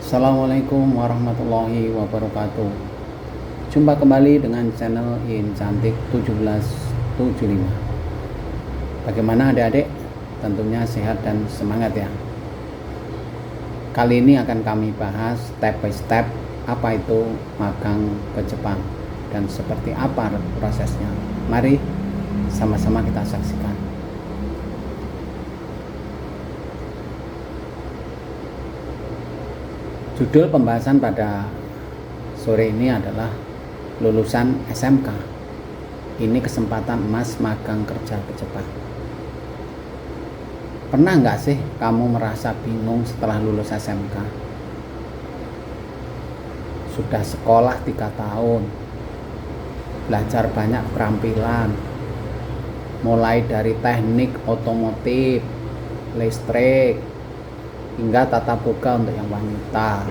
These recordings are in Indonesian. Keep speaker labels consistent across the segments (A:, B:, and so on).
A: Assalamualaikum warahmatullahi wabarakatuh. Jumpa kembali dengan channel In Cantik 1775. Bagaimana adik-adik? Tentunya sehat dan semangat ya. Kali ini akan kami bahas step by step apa itu magang ke Jepang dan seperti apa prosesnya. Mari sama-sama kita saksikan. Judul pembahasan pada sore ini adalah lulusan SMK. Ini kesempatan emas magang kerja ke Jepang. Pernah nggak sih kamu merasa bingung setelah lulus SMK? Sudah sekolah 3 tahun, belajar banyak keterampilan, mulai dari teknik otomotif, listrik, hingga tata boga untuk yang wanita.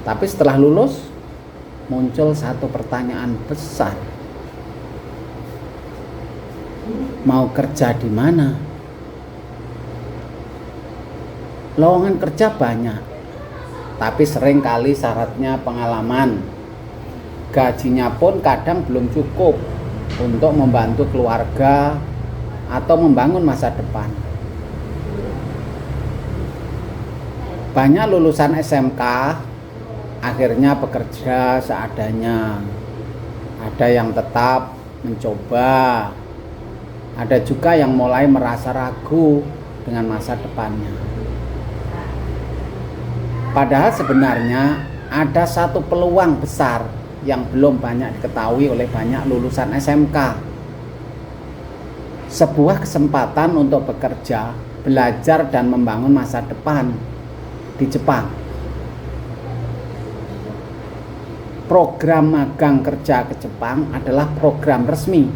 A: Tapi setelah lulus muncul satu pertanyaan besar. Mau kerja di mana? Lowongan kerja banyak, tapi sering kali syaratnya pengalaman. Gajinya pun kadang belum cukup untuk membantu keluarga atau membangun masa depan. Banyak lulusan SMK akhirnya bekerja seadanya. Ada yang tetap mencoba, ada juga yang mulai merasa ragu dengan masa depannya. Padahal sebenarnya ada satu peluang besar yang belum banyak diketahui oleh banyak lulusan SMK. Sebuah kesempatan untuk bekerja, belajar dan membangun masa depan di Jepang. Program magang kerja ke Jepang adalah program resmi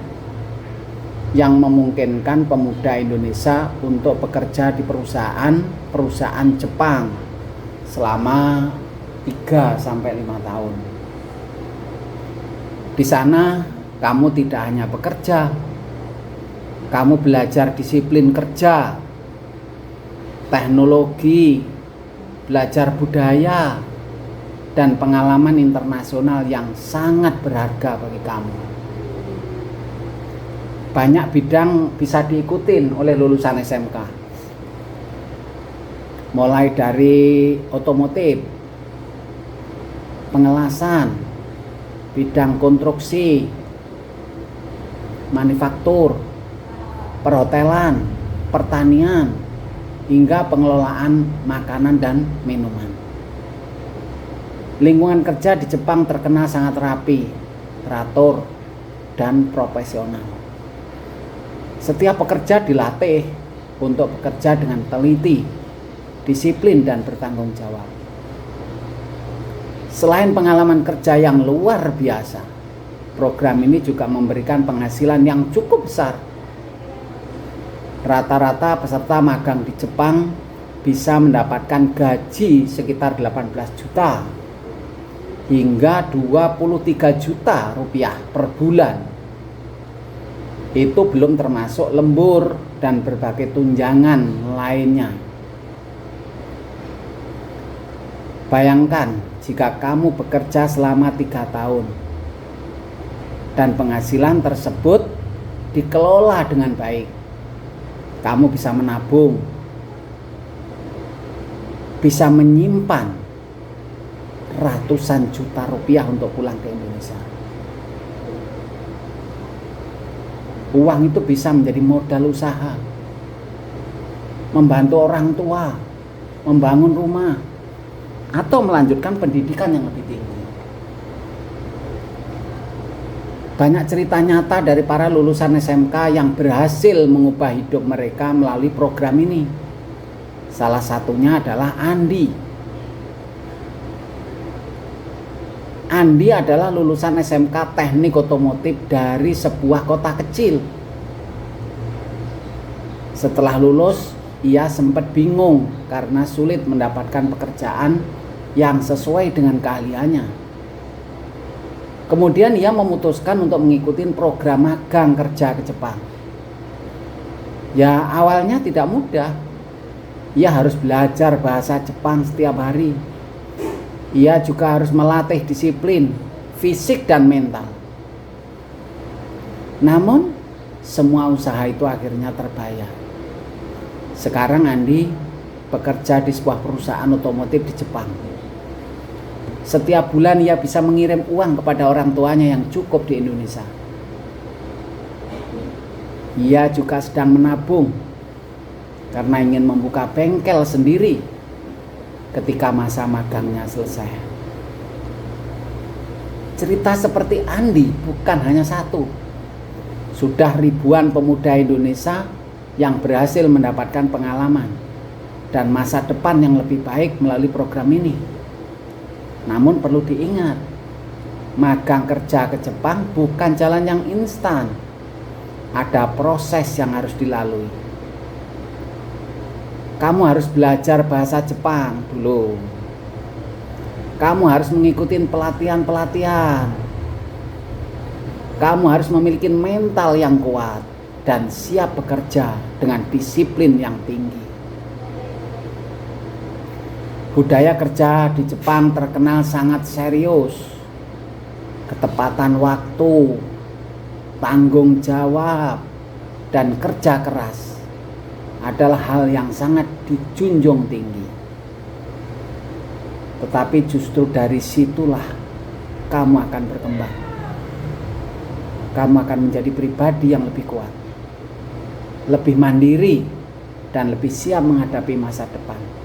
A: yang memungkinkan pemuda Indonesia untuk bekerja di perusahaan Jepang selama 3-5 tahun. Di sana kamu tidak hanya bekerja, kamu belajar disiplin kerja, teknologi, belajar budaya, dan pengalaman internasional yang sangat berharga bagi kamu. Banyak bidang bisa diikutin oleh lulusan SMK. Mulai dari otomotif, pengelasan, bidang konstruksi, manufaktur, perhotelan, pertanian, hingga pengelolaan makanan dan minuman. Lingkungan kerja di Jepang terkenal sangat rapi, teratur, dan profesional. Setiap pekerja dilatih untuk bekerja dengan teliti, disiplin, dan bertanggung jawab. Selain pengalaman kerja yang luar biasa, program ini juga memberikan penghasilan yang cukup besar. Rata-rata peserta magang di Jepang bisa mendapatkan gaji sekitar 18 juta hingga 23 juta rupiah per bulan. Itu belum termasuk lembur dan berbagai tunjangan lainnya. Bayangkan jika kamu bekerja selama 3 tahun dan penghasilan tersebut dikelola dengan baik. Kamu bisa menabung, bisa menyimpan ratusan juta rupiah untuk pulang ke Indonesia. Uang itu bisa menjadi modal usaha, membantu orang tua, membangun rumah, atau melanjutkan pendidikan yang lebih tinggi. Banyak cerita nyata dari para lulusan SMK yang berhasil mengubah hidup mereka melalui program ini. Salah satunya adalah Andi. Andi adalah lulusan SMK Teknik Otomotif dari sebuah kota kecil. Setelah lulus, ia sempat bingung karena sulit mendapatkan pekerjaan yang sesuai dengan keahliannya. Kemudian ia memutuskan untuk mengikuti program magang kerja ke Jepang. Ya awalnya tidak mudah. Ia harus belajar bahasa Jepang setiap hari, Ia juga harus melatih disiplin fisik dan mental. Namun semua usaha itu akhirnya terbayar. Sekarang Andi bekerja di sebuah perusahaan otomotif di Jepang. Setiap bulan ia bisa mengirim uang kepada orang tuanya yang cukup di Indonesia. Ia juga sedang menabung karena ingin membuka bengkel sendiri ketika masa magangnya selesai. Cerita seperti Andi bukan hanya satu. Sudah ribuan pemuda Indonesia yang berhasil mendapatkan pengalaman dan masa depan yang lebih baik melalui program ini. Namun perlu diingat, magang kerja ke Jepang bukan jalan yang instan. Ada proses yang harus dilalui. Kamu harus belajar bahasa Jepang dulu. Kamu harus mengikuti pelatihan-pelatihan. Kamu harus memiliki mental yang kuat dan siap bekerja dengan disiplin yang tinggi. Budaya kerja di Jepang terkenal sangat serius. Ketepatan waktu, tanggung jawab, dan kerja keras adalah hal yang sangat dijunjung tinggi. Tetapi justru dari situlah kamu akan berkembang. Kamu akan menjadi pribadi yang lebih kuat, lebih mandiri, dan lebih siap menghadapi masa depan.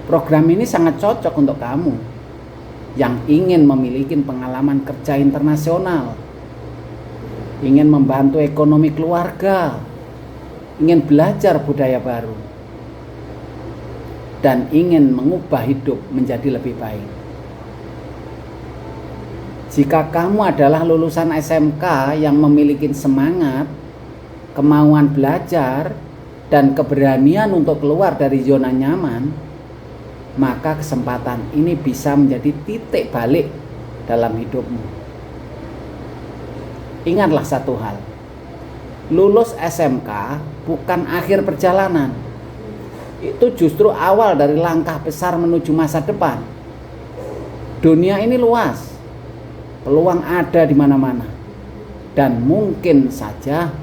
A: Program ini sangat cocok untuk kamu yang ingin memiliki pengalaman kerja internasional, ingin membantu ekonomi keluarga, ingin belajar budaya baru, dan ingin mengubah hidup menjadi lebih baik. Jika kamu adalah lulusan SMK yang memiliki semangat, kemauan belajar, dan keberanian untuk keluar dari zona nyaman, maka kesempatan ini bisa menjadi titik balik dalam hidupmu. Ingatlah satu hal, lulus SMK bukan akhir perjalanan. Itu justru awal dari langkah besar menuju masa depan. Dunia ini luas, peluang ada di mana-mana, dan mungkin saja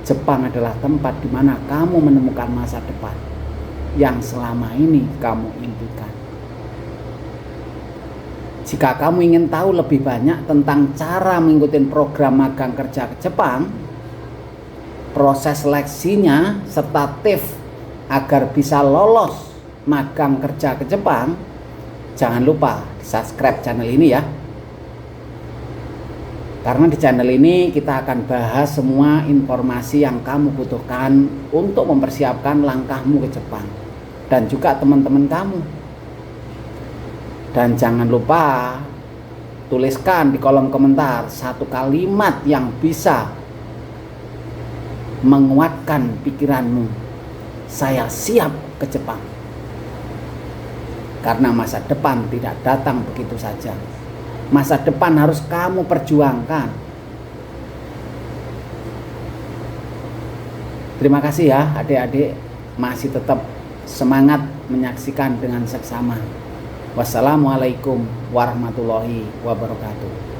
A: Jepang adalah tempat di mana kamu menemukan masa depan yang selama ini kamu impikan. Jika kamu ingin tahu lebih banyak tentang cara mengikuti program magang kerja ke Jepang, proses seleksinya, serta tips agar bisa lolos magang kerja ke Jepang, jangan lupa subscribe channel ini ya. Karena di channel ini kita akan bahas semua informasi yang kamu butuhkan untuk mempersiapkan langkahmu ke Jepang dan juga teman-teman kamu. Dan jangan lupa tuliskan di kolom komentar satu kalimat yang bisa menguatkan pikiranmu. Saya siap ke Jepang. Karena masa depan tidak datang begitu saja. Masa depan harus kamu perjuangkan. Terima kasih ya adik-adik, masih tetap semangat menyaksikan dengan seksama. Wassalamualaikum warahmatullahi wabarakatuh.